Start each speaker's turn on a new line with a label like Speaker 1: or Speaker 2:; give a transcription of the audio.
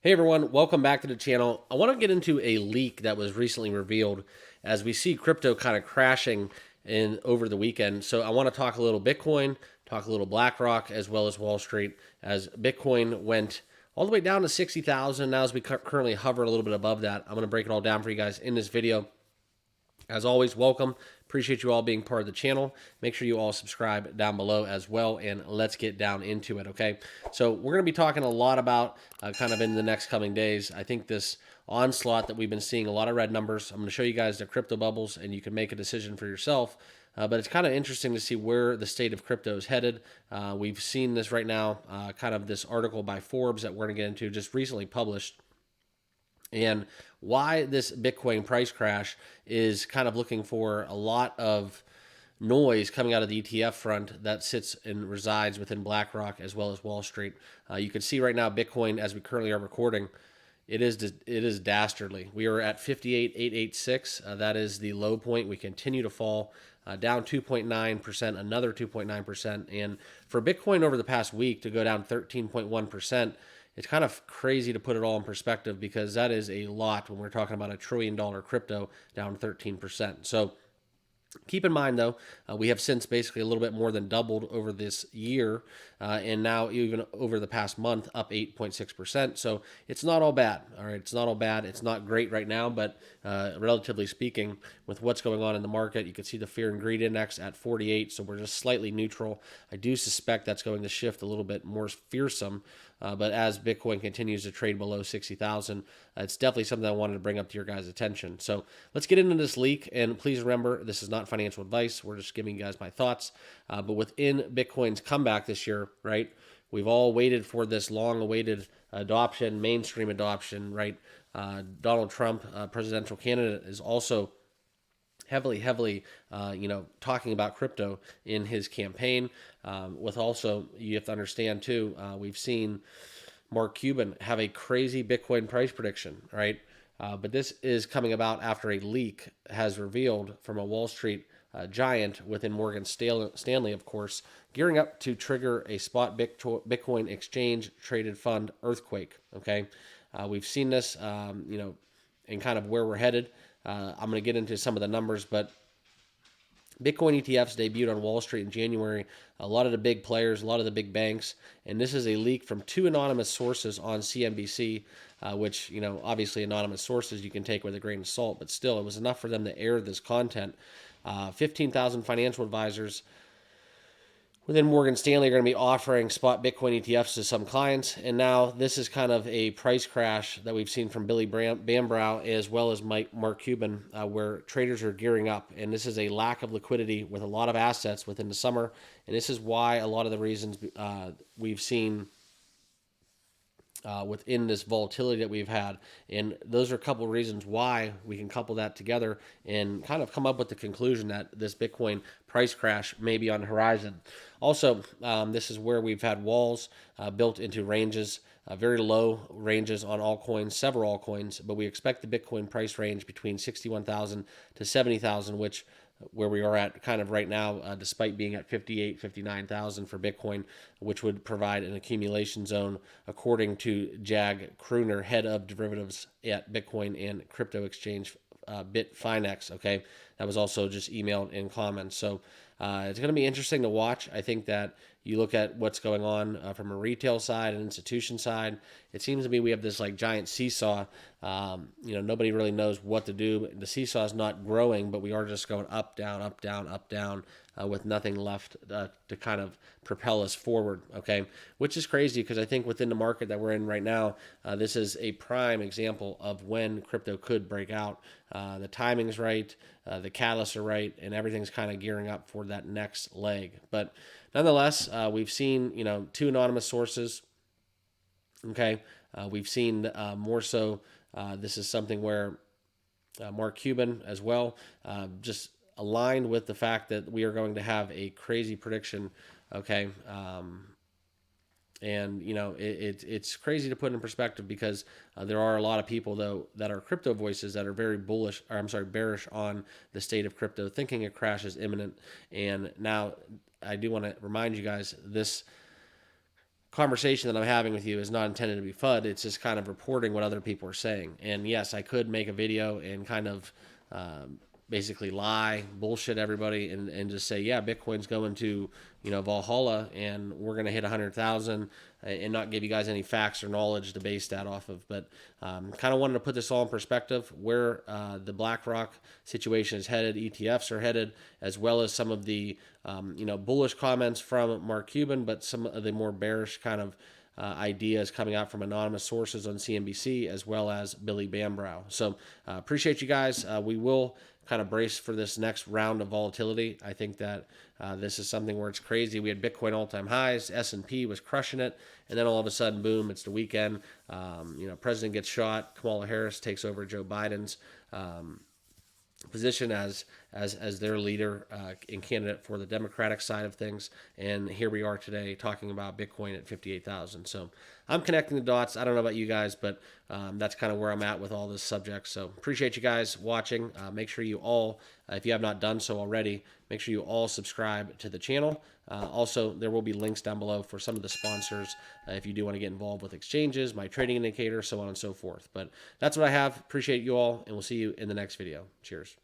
Speaker 1: Hey everyone, welcome back to the channel. I want to get into a leak that was recently revealed as we see crypto kind of crashing in over the weekend. So I want to talk a little Bitcoin, talk a little BlackRock, as well as Wall Street, as Bitcoin went all the way down to 60,000. Now as we currently hover a little bit above that, I'm going to break it all down for you guys in this video. As always, welcome. Appreciate you all being part of the channel. Make sure you all subscribe down below as well, and let's get down into it, okay? So we're going to be talking a lot about kind of in the next coming days. I think this onslaught that we've been seeing a lot of red numbers. I'm going to show you guys the crypto bubbles, and you can make a decision for yourself. But it's kind of interesting to see where the state of crypto is headed. We've seen this right now, kind of this article by Forbes that we're going to get into, just recently published, and why this Bitcoin price crash is kind of looking for a lot of noise coming out of the ETF front that sits and resides within BlackRock as well as Wall Street. You can see right now Bitcoin, as we currently are recording, it is dastardly. We are at 58,886. That is the low point. We continue to fall. Down 2.9%, another 2.9%. And for Bitcoin over the past week to go down 13.1%, it's kind of crazy to put it all in perspective because that is a lot when we're talking about $1 trillion crypto down 13%. So keep in mind, though, we have since basically a little bit more than doubled over this year, and now even over the past month, up 8.6%. So it's not all bad. All right, it's not all bad. It's not great right now, but relatively speaking, with what's going on in the market, you can see the fear and greed index at 48. So we're just slightly neutral. I do suspect that's going to shift a little bit more fearsome. But as Bitcoin continues to trade below 60,000, it's definitely something I wanted to bring up to your guys' attention. So let's get into this leak. And please remember, this is not financial advice. We're just giving you guys my thoughts. But within Bitcoin's comeback this year, right, we've all waited for this long-awaited adoption, mainstream adoption, right? Donald Trump, presidential candidate, is also heavily, talking about crypto in his campaign. With also, you have to understand too, we've seen Mark Cuban have a crazy Bitcoin price prediction, right? But this is coming about after a leak has revealed from a Wall Street giant within Morgan Stanley, of course, gearing up to trigger a spot Bitcoin exchange traded fund earthquake. Okay, we've seen this, and kind of where we're headed. I'm going to get into some of the numbers, but Bitcoin ETFs debuted on Wall Street in January. A lot of the big players, a lot of the big banks, and this is a leak from two anonymous sources on CNBC, which, obviously anonymous sources you can take with a grain of salt, but still, it was enough for them to air this content. 15,000 financial advisors within Morgan Stanley are going to be offering spot Bitcoin ETFs to some clients. And now this is kind of a price crash that we've seen from Billy Bambrow as well as Mark Cuban, where traders are gearing up. And this is a lack of liquidity with a lot of assets within the summer. And this is why a lot of the reasons we've seen within this volatility that we've had. And those are a couple of reasons why we can couple that together and kind of come up with the conclusion that this Bitcoin price crash may be on the horizon. Also, this is where we've had walls built into ranges, very low ranges on altcoins, several altcoins, but we expect the Bitcoin price range between 61,000 to 70,000, which where we are at kind of right now, despite being at 58, 59,000 for Bitcoin, which would provide an accumulation zone, according to Jag Kruner, head of derivatives at Bitcoin and crypto exchange Bitfinex. Okay, that was also just emailed in comments. So it's going to be interesting to watch. I think that you look at what's going on from a retail side and institution side. It seems to me we have this like giant seesaw. Nobody really knows what to do. The seesaw is not growing, but we are just going up, down, up, down, up, down, with nothing left to kind of propel us forward. Okay, which is crazy because I think within the market that we're in right now, this is a prime example of when crypto could break out. The timing's right, the catalysts are right, and everything's kind of gearing up for that next leg. But nonetheless, we've seen two anonymous sources. Okay, we've seen more so. This is something where Mark Cuban as well just aligned with the fact that we are going to have a crazy prediction. Okay, and it's crazy to put in perspective because there are a lot of people though that are crypto voices that are very bullish, or I'm sorry, bearish on the state of crypto, thinking a crash is imminent. And now I do want to remind you guys, this conversation that I'm having with you is not intended to be FUD. It's just kind of reporting what other people are saying. And yes, I could make a video and kind of basically lie, bullshit everybody, and just say, yeah, Bitcoin's going to, Valhalla, and we're going to hit 100,000, and not give you guys any facts or knowledge to base that off of. But kind of wanted to put this all in perspective, where the BlackRock situation is headed, ETFs are headed, as well as some of the bullish comments from Mark Cuban, but some of the more bearish kind of ideas coming out from anonymous sources on CNBC, as well as Billy Bambrow. So appreciate you guys. We will kind of brace for this next round of volatility. I think that this is something where it's crazy. We had Bitcoin all-time highs, S&P was crushing it, and then all of a sudden, boom, it's the weekend. President gets shot, Kamala Harris takes over Joe Biden's position as their leader and candidate for the Democratic side of things. And here we are today talking about Bitcoin at 58,000. So I'm connecting the dots. I don't know about you guys, but that's kind of where I'm at with all this subject. So appreciate you guys watching. Make sure you all, if you have not done so already, make sure you all subscribe to the channel. Also, there will be links down below for some of the sponsors if you do want to get involved with exchanges, my trading indicator, so on and so forth. But that's what I have. Appreciate you all, and we'll see you in the next video. Cheers.